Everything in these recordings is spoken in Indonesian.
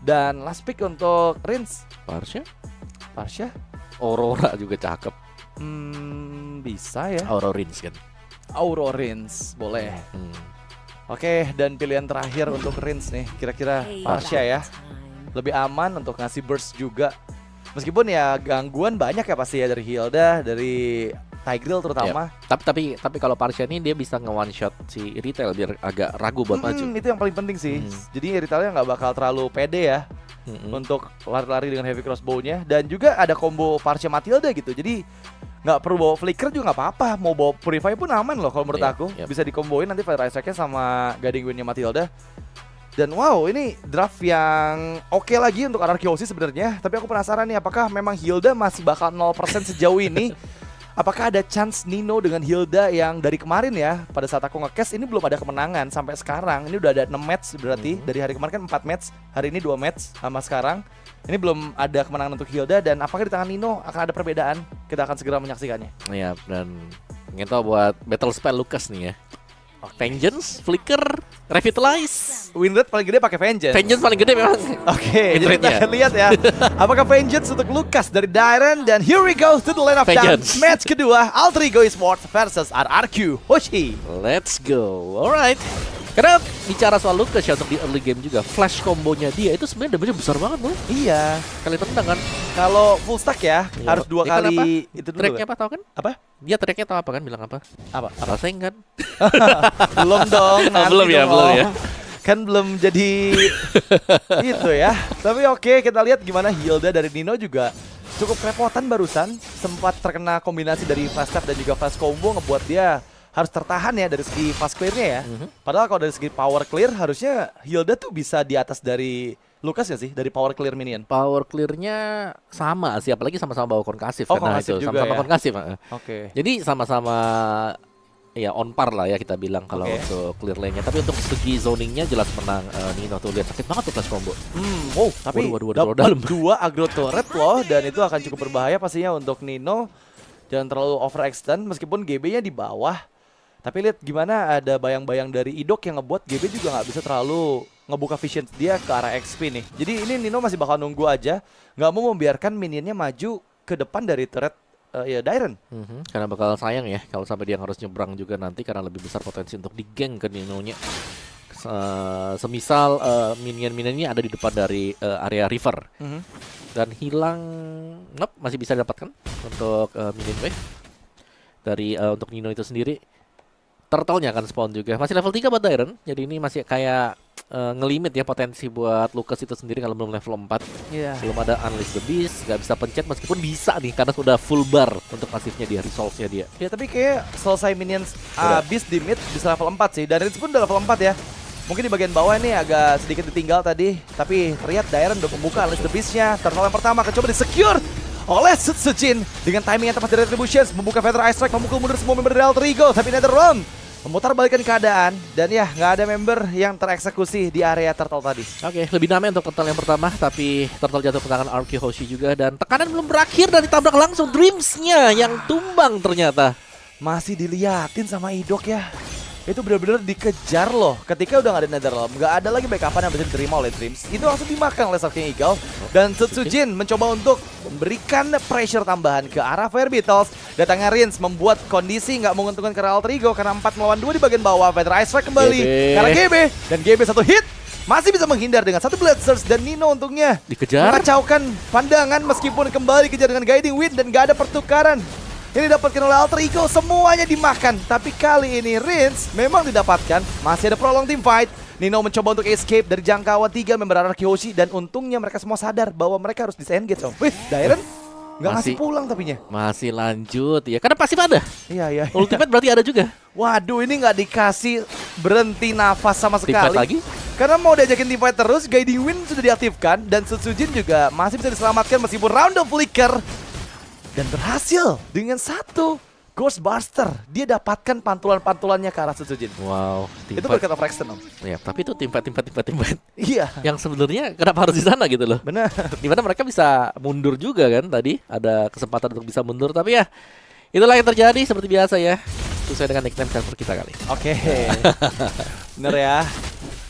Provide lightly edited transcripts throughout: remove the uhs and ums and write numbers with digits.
Dan last pick untuk Rins. Parsha? Aurora juga cakep. Bisa ya. Aurorins kan. Aurorins, boleh. Oke, dan pilihan terakhir untuk Rins nih, kira-kira Parsha ya. Lebih aman untuk ngasih burst juga. Meskipun ya gangguan banyak ya pasti ya dari Hilda, dari Tigreal terutama. Tapi kalau Parsha ini dia bisa nge-one shot si Retail biar agak ragu buat maju. Itu yang paling penting sih. Jadi Retailnya nggak bakal terlalu pede ya untuk lari-lari dengan heavy crossbow-nya. Dan juga ada combo Parsha Matilda gitu. Jadi nggak perlu bawa flicker juga nggak apa-apa. Mau bawa Purify pun aman loh kalau menurut aku. Bisa dikomboin nanti Fire Strike-nya sama Guiding Wind-nya Matilda. Dan wow, ini draft yang oke lagi untuk Anarchy sebenarnya. Tapi aku penasaran nih, apakah memang Hilda masih bakal 0% sejauh ini? Apakah ada chance Nino dengan Hilda yang dari kemarin ya, pada saat aku nge-cast ini belum ada kemenangan sampai sekarang. Ini udah ada 6 match berarti. Dari hari kemarin kan 4 match, hari ini 2 match sama sekarang. Ini belum ada kemenangan untuk Hilda. Dan apakah di tangan Nino akan ada perbedaan? Kita akan segera menyaksikannya. Iya, dan ingin tahu buat battle spell Lucas nih ya. Vengeance, Flicker, Revitalize. Win rate paling gede pakai Vengeance. Vengeance paling gede memang. Oke, jadi kita akan lihat ya. Apakah Vengeance untuk Lucas dari Dairen. Dan here we go to the line of dance. Match kedua, Alter Ego Esports versus RRQ Hoshi. Let's go. Alright. Karena bicara soal Lucas ya untuk di early game juga, flash combonya dia itu sebenarnya damage besar banget loh. Iya. Kali tendang kan. Kalau full stack ya, harus 2 kali itu dulu. Tracknya apa tau kan? Apa? Dia tracknya tau apa kan? Bilang apa? Apa? Raseng kan? Belum dong. Belum ya. Kan belum jadi itu ya. Tapi oke, kita lihat gimana Hilda dari Nino juga cukup kerepotan barusan. Sempat terkena kombinasi dari fast tap dan juga fast combo ngebuat dia harus tertahan ya dari segi fast clear-nya ya. Padahal kalau dari segi power clear harusnya Hilda tuh bisa di atas dari Lucas ya sih, dari power clear minion. Power clear-nya sama sih, apalagi sama-sama bawa konkasif. Karena itu sama-sama konkasif. Oke. Jadi sama-sama ya on par lah ya kita bilang kalau untuk clear lane-nya. Tapi untuk segi zoningnya jelas menang Nino tuh. Lihat sakit banget tuh flash combo. Tapi dalam 2 aggro turret loh, dan itu akan cukup berbahaya pastinya untuk Nino. Jangan terlalu overextend meskipun GB-nya di bawah. Tapi lihat gimana ada bayang-bayang dari Idok yang ngebuat GB juga nggak bisa terlalu ngebuka vision dia ke arah XP nih. Jadi ini Nino masih bakal nunggu aja, nggak mau membiarkan minionnya maju ke depan dari turret ya Dairen. Karena bakal sayang ya kalau sampai dia harus nyebrang juga nanti karena lebih besar potensi untuk digeng ke Nino-nya. Semisal minion-minionnya ada di depan dari area river dan hilang, masih bisa didapatkan untuk minion wave dari untuk Nino itu sendiri. Turtle-nya akan spawn juga. Masih level 3 buat Dairen. Jadi ini masih kayak ngelimit ya potensi buat Lucas itu sendiri kalau belum level 4. Belum ada Unleash the Beast, gak bisa pencet meskipun bisa nih karena sudah full bar untuk pasifnya dia, resolve-nya dia. Ya tapi kayak selesai minions habis di mid bisa level 4 sih. Dan Rins pun udah level 4 ya. Mungkin di bagian bawah ini agak sedikit ditinggal tadi. Tapi terlihat Dairen udah membuka Unleash the Beast-nya. Turtle yang pertama akan coba di-secure oleh Sutsujin dengan timing yang tepat dari Retributions. Membuka Feather Ice Strike, memukul mundur semua member dari Alter Ego. Tapi NetherRealm memutar balikan keadaan. Dan ya nggak ada member yang tereksekusi di area Turtle tadi. Oke, lebih damai untuk Turtle yang pertama. Tapi Turtle jatuh ke tangan RRQ Hoshi juga. Dan tekanan belum berakhir dan ditabrak langsung Dreams-nya yang tumbang ternyata. Masih diliatin sama Idok ya. Itu benar-benar dikejar loh. Ketika udah gak ada NetherRealm, gak ada lagi backupan yang bisa diterima oleh Dreams. Itu langsung dimakan oleh King Eagle. Dan Sutsujin mencoba untuk memberikan pressure tambahan ke arah Fire Beetles. Datangnya Rins membuat kondisi gak menguntungkan ke Alter Ego karena 4 melawan 2 di bagian bawah. Feather Ice Strike kembali karena GB. Dan GB satu hit masih bisa menghindar dengan satu Blade Surge. Dan Nino untungnya dikejar, mengacaukan pandangan meskipun kembali kejar dengan Guiding Wind dan gak ada pertukaran. Ini didapatkan oleh Alter Ego, semuanya dimakan. Tapi kali ini Rins memang didapatkan. Masih ada prolong team fight. Nino mencoba untuk escape dari jangkauan 3 member RRQ Hoshi. Dan untungnya mereka semua sadar bahwa mereka harus disengage. Wih, Dairen nggak ngasih pulang tapinya. Masih lanjut ya, karena pasif ada. Iya. Ultimate berarti ada juga. Waduh, ini nggak dikasih berhenti nafas sama sekali. Team fight lagi? Karena mau diajakin team fight terus, Guiding Wind sudah diaktifkan. Dan Sutsujin juga masih bisa diselamatkan meskipun round of flicker. Dan berhasil dengan satu Ghostbuster. Dia dapatkan pantulan-pantulannya ke arah Sutsujin. Wow. Itu berkat overextend, Om. Ya, tapi itu tim fight. Iya. Yang sebenarnya kenapa harus di sana gitu loh. Benar. Dimana mereka bisa mundur juga kan tadi. Ada kesempatan untuk bisa mundur. Tapi ya, itulah yang terjadi seperti biasa ya. Sesuai dengan nickname server kita kali. Oke. Bener ya.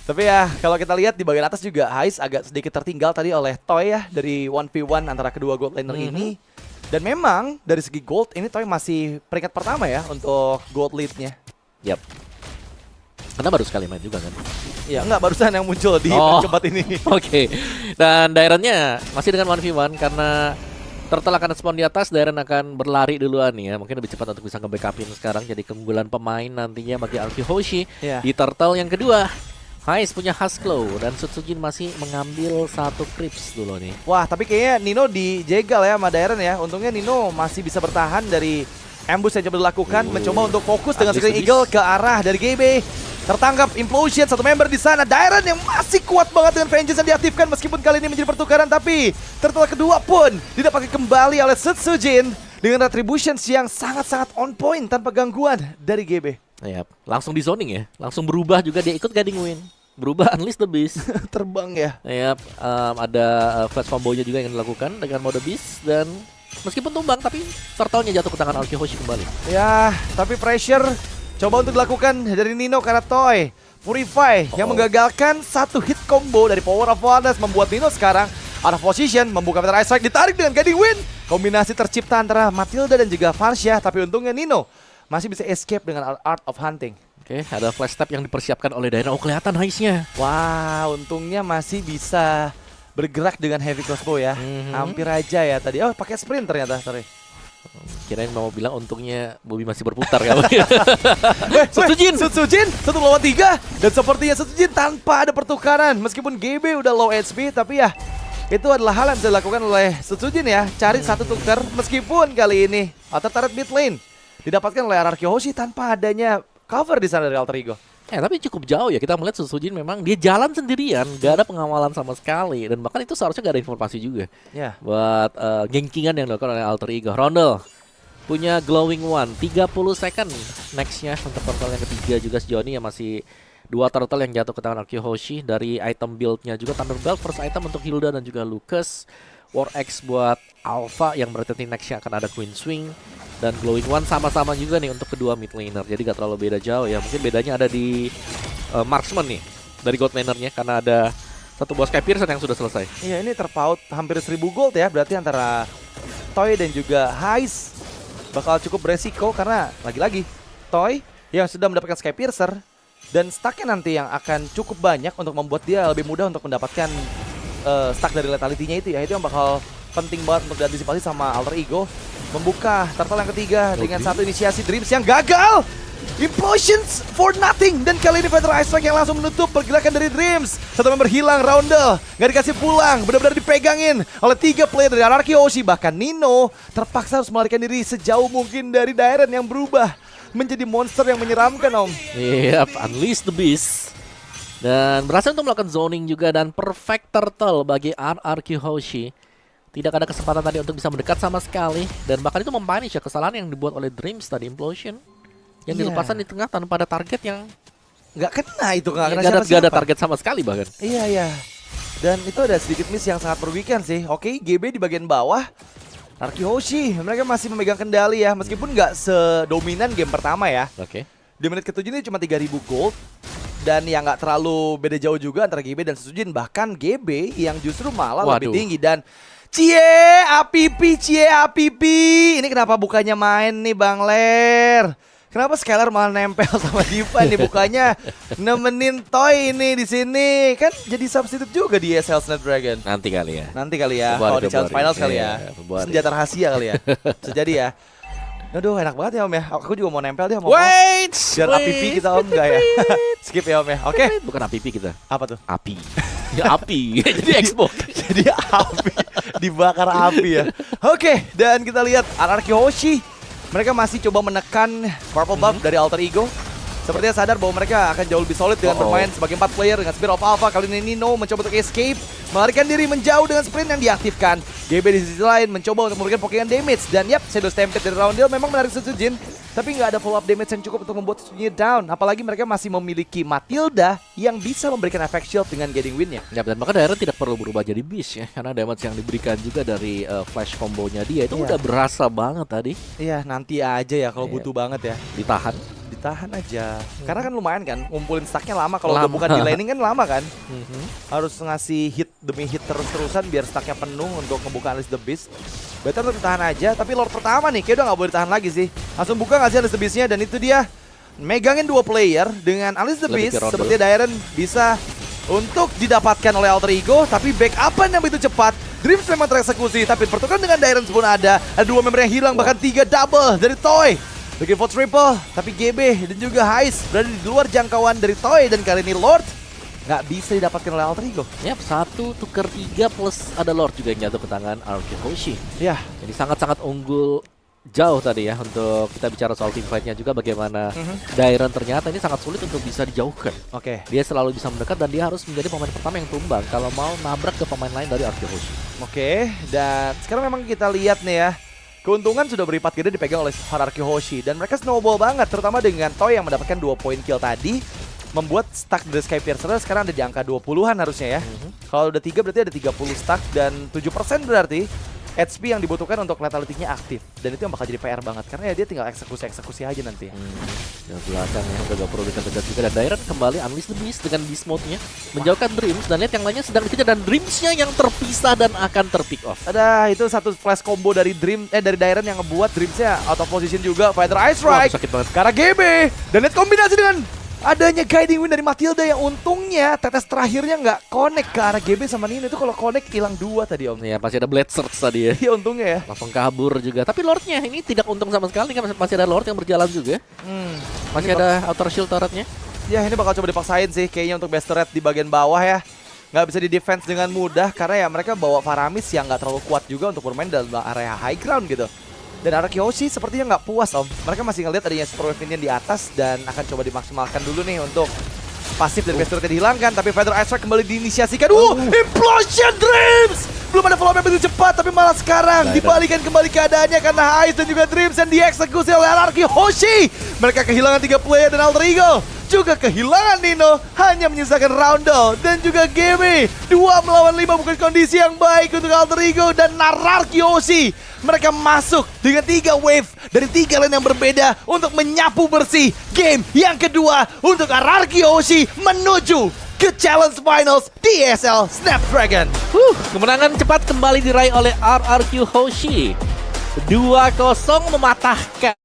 Tapi ya kalau kita lihat di bagian atas juga Hais agak sedikit tertinggal tadi oleh Toy ya dari 1v1 antara kedua gold laner ini. Dan memang dari segi gold ini Toy masih peringkat pertama ya untuk gold lead-nya. Yap. Karena baru sekali main juga kan. Ya enggak, barusan yang muncul di tempat ini. Oke. Dan Dairen-nya masih dengan 1v1 karena Turtle akan spawn di atas, Dairen akan berlari duluan ya. Mungkin lebih cepat untuk bisa nge-backupin sekarang. Jadi keunggulan pemain nantinya bagi Alki Hoshi di Turtle yang kedua. Hais punya Husklow dan Sutsujin masih mengambil satu creeps dulu nih. Wah, tapi kayaknya Nino dijegal ya sama Dairen ya. Untungnya Nino masih bisa bertahan dari ambush yang coba dilakukan, mencoba untuk fokus dengan Screaming Eagle ke arah dari GB. Tertangkap Implosion, satu member di sana. Dairen yang masih kuat banget dengan Vengeance yang diaktifkan meskipun kali ini menjadi pertukaran, tapi Turtle kedua pun didapatkan kembali oleh Sutsujin dengan Retributions yang sangat-sangat on point tanpa gangguan dari GB. Yap, langsung di zoning ya, langsung berubah juga dia ikut Guiding Wind. Berubah Unleash the Beast. Terbang ya. Yap, ada flash combo-nya juga yang dilakukan dengan mode Beast dan meskipun tumbang tapi Turtle-nya jatuh ke tangan Alki Hoshi kembali. Ya, tapi pressure coba untuk dilakukan dari Nino karena Toy Purify yang menggagalkan satu hit combo dari Power of Wonders membuat Nino sekarang out of position, membuka Meteor Ice Strike, ditarik dengan Guiding Wind. Kombinasi tercipta antara Matilda dan juga Varsha, tapi untungnya Nino masih bisa escape dengan Art of Hunting. Oke, ada flash tap yang dipersiapkan oleh Dairen. Oh, kelihatan Hais-nya. Wah, untungnya masih bisa bergerak dengan Heavy Crossbow ya. Hampir aja ya tadi. Oh, pakai sprint ternyata, sorry. Kirain mau bilang untungnya Bobby masih berputar kan. Sutsujin 1 lawan 3 dan sepertinya Sutsujin tanpa ada pertukaran meskipun GB udah low HP, tapi ya itu adalah hal yang bisa dilakukan oleh Sutsujin ya, cari satu tukar meskipun kali ini outer turret mid lane didapatkan oleh Araki Hoshi tanpa adanya cover di sana dari Alter Ego. Tapi cukup jauh ya, kita melihat Sutsujin memang dia jalan sendirian, gak ada pengawalan sama sekali, dan bahkan itu seharusnya gak ada informasi juga buat gankingan yang dilakukan oleh Alter Ego. Rondel punya Glowing One 30 second nextnya untuk turtle yang ketiga juga sejauh ini ya, masih 2 turtle yang jatuh ke tangan Alki Hoshi. Dari item build-nya juga Thunderbelt first item untuk Hilda dan juga Lucas, War X buat Alpha yang berarti nextnya akan ada Queen Swing, dan Glowing One sama-sama juga nih untuk kedua mid laner. Jadi gak terlalu beda jauh ya. Mungkin bedanya ada di marksman nih dari gold lanernya karena ada satu buah Sky Piercer yang sudah selesai. Iya, ini terpaut hampir 1000 gold ya. Berarti antara Toy dan juga Hais bakal cukup beresiko karena lagi-lagi Toy yang sudah mendapatkan Sky Piercer dan stacknya nanti yang akan cukup banyak untuk membuat dia lebih mudah untuk mendapatkan stack dari letalitynya itu ya. Itu yang bakal penting banget untuk diantisipasi sama Alter Ego. Membuka turtle yang ketiga dengan satu inisiasi Dreams yang gagal. Implosions for nothing. Dan kali ini Meteor Ice Strike yang langsung menutup pergerakan dari Dreams. Satu member hilang, Roundel nggak dikasih pulang, benar-benar dipegangin oleh 3 player dari Araki Hoshi. Bahkan Nino terpaksa harus melarikan diri sejauh mungkin dari Dairen yang berubah menjadi monster yang menyeramkan, Om. Yep, Unleash the Beast. Dan berhasil untuk melakukan zoning juga, dan perfect turtle bagi Araki Hoshi. Tidak ada kesempatan tadi untuk bisa mendekat sama sekali, dan bahkan itu mempunish ya kesalahan yang dibuat oleh Dreams tadi, Implosion yang dilepaskan di tengah tanpa ada target yang nggak kena itu, nggak ada target sama sekali bahkan. Iya. Dan itu ada sedikit miss yang sangat merugikan sih. Oke, GB di bagian bawah, Araki Hoshi mereka masih memegang kendali ya, meskipun nggak sedominan game pertama ya. Oke. Di menit ke-7 ini cuma 3000 gold. Dan yang nggak terlalu beda jauh juga antara GB dan Sutsujin. Bahkan GB yang justru malah lebih tinggi. Dan Cie Apipi. Ini kenapa bukannya main nih Bang Ler? Kenapa Skylar malah nempel sama Diva nih, bukannya nemenin Toy ini di sini? Kan jadi substitute juga di ESL Snapdragon. Nanti kali ya. Kalau di Challenge Finals kali ya. Senjata rahasia kali ya. Sejadi ya. Aduh, enak banget ya Om ya. Aku juga mau nempel dia mau. Wait. Biar Apipi kita Om enggak ya. Skip ya Om ya. Oke. Bukan Apipi kita. Apa tuh? Api. Ya api. Jadi Xbox. Jadi api. Dibakar api ya. Oke, dan kita lihat Araki Hoshi. Mereka masih coba menekan purple buff dari Alter Ego. Sepertinya sadar bahwa mereka akan jauh lebih solid dengan bermain sebagai 4 player dengan Spear of Alpha. Kali ini Nino mencoba untuk escape, melarikan diri menjauh dengan sprint yang diaktifkan. GB di sisi lain mencoba untuk memberikan pokean damage. Dan yap, Shadow Stampede dari Roundel memang menarik Sutsujin, tapi nggak ada follow up damage yang cukup untuk membuat Sutsujin down. Apalagi mereka masih memiliki Matilda yang bisa memberikan effect shield dengan Guiding Wind-nya. Ya, dan bahkan Dairen tidak perlu berubah jadi Beast ya, karena damage yang diberikan juga dari flash combonya dia itu udah berasa banget tadi. Iya, nanti aja ya kalau butuh banget ya. Ditahan Tahan aja. Karena kan lumayan kan, ngumpulin stacknya lama. Kalau udah bukan di laning kan lama kan. Harus ngasih hit demi hit terus-terusan biar stacknya penuh untuk ngebuka Unleash the Beast. Better untuk tahan aja, tapi Lord pertama nih kayak udah gak boleh ditahan lagi sih. Langsung buka ngasih Unleash the Beast-nya dan itu dia. Megangin 2 player dengan Unleash the Beast. Seperti Dairen bisa untuk didapatkan oleh Alter Ego, tapi backup-an yang begitu cepat. Dreams memang tereksekusi, tapi pertukaran dengan Dairen pun ada. Ada 2 member yang hilang, bahkan 3 double dari Toy. Looking for triple, tapi GB dan juga Heist berada di luar jangkauan dari Toy. Dan kali ini Lord nggak bisa didapatkan oleh Alter Ego. Yap, 1 tuker 3 plus ada Lord juga yang jatuh ke tangan RRQ Hoshi. Ya, jadi sangat-sangat unggul jauh tadi ya. Untuk kita bicara soal team fight-nya juga bagaimana Dairen ternyata ini sangat sulit untuk bisa dijauhkan. Oke. Dia selalu bisa mendekat dan dia harus menjadi pemain pertama yang tumbang kalau mau nabrak ke pemain lain dari RRQ Hoshi. Oke, dan sekarang memang kita lihat nih ya. Keuntungan sudah berlipat gede dipegang oleh RRQ Hoshi dan mereka snowball banget, terutama dengan Toy yang mendapatkan 2 poin kill tadi. Membuat stack dari Skypiercer sekarang ada di angka 20-an harusnya ya. Kalau udah 3 berarti ada 30 stack dan 7% berarti HP yang dibutuhkan untuk lethality-nya aktif. Dan itu yang bakal jadi PR banget karena ya dia tinggal eksekusi aja nanti ya. Di belakang ya udah gak perlu dekat-dekat juga. Dan Dairen kembali Unleash the Beast dengan Beast Mode-nya menjauhkan Dreams dan lihat yang lainnya sedang dikejar dan Dreams-nya yang terpisah dan akan terpick off. Ada itu satu flash combo dari dari Dairen yang ngebuat Dreams-nya out of position juga. Fighter Ice Strike. Sakit banget. Karena GB dan lihat kombinasi dengan adanya guiding wind dari Matilda yang untungnya tetes terakhirnya nggak connect ke arah GB sama Nino. Itu kalau connect hilang 2 tadi Om. Ya pasti ada Blade Search tadi ya. Iya untungnya ya. Langsung kabur juga. Tapi Lordnya ini tidak untung sama sekali kan, masih ada Lord yang berjalan juga. Masih ada outer shield turretnya. Ya ini bakal coba dipaksain sih kayaknya untuk best turret di bagian bawah ya. Nggak bisa di defense dengan mudah karena ya mereka bawa Faramis yang nggak terlalu kuat juga untuk bermain dalam area high ground gitu. Dan RRQ Hoshi sepertinya nggak puas Om. Mereka masih ngelihat adanya Super Wave Minion di atas dan akan coba dimaksimalkan dulu nih untuk pasif dan best turret dihilangkan. Tapi Fighter Ice Strike kembali diinisiasikan. Implosion Dreams! Belum ada follow-up yang begitu cepat tapi malah sekarang dibalikan kembali keadaannya karena Ice dan juga Dreams yang dieksekusi oleh RRQ Hoshi. Mereka kehilangan 3 player dan Alter Ego juga kehilangan Nino, hanya menyisakan Roundel dan juga GB. 2 melawan 5 bukan kondisi yang baik untuk Alter Ego dan RRQ Hoshi. Mereka masuk dengan 3 wave dari 3 lane yang berbeda untuk menyapu bersih game yang kedua untuk RRQ Hoshi menuju ke Challenge Finals di ESL Snapdragon. Kemenangan cepat kembali diraih oleh RRQ Hoshi. 2-0 mematahkan